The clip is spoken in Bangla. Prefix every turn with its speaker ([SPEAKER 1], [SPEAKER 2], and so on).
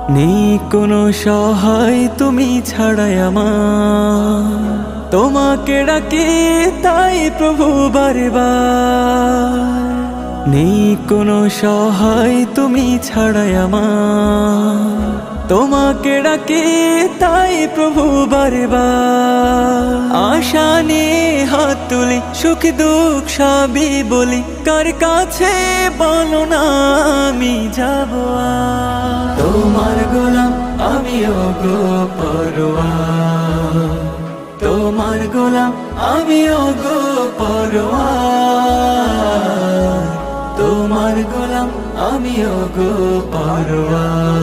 [SPEAKER 1] নেই কোনো সহায় তুমি ছাড়াই আমার, তোমাকে ডাকে তাই প্রভু বারবার। নেই কোনো সহায় তুমি ছাড়াই আমার, তোমাকে ডাকে তাই প্রভু বারবার। আশা নিয়ে হাত তুলি, সুখ দুঃখ সবই বলি, কার কাছে বলো না আমি যাব। তোমার গোলাম আমি ওগো পরোয়ার, তোমার গোলাম আমি ওগো পরোয়ার, তোমার গোলাম আমি ওগো পরোয়ার।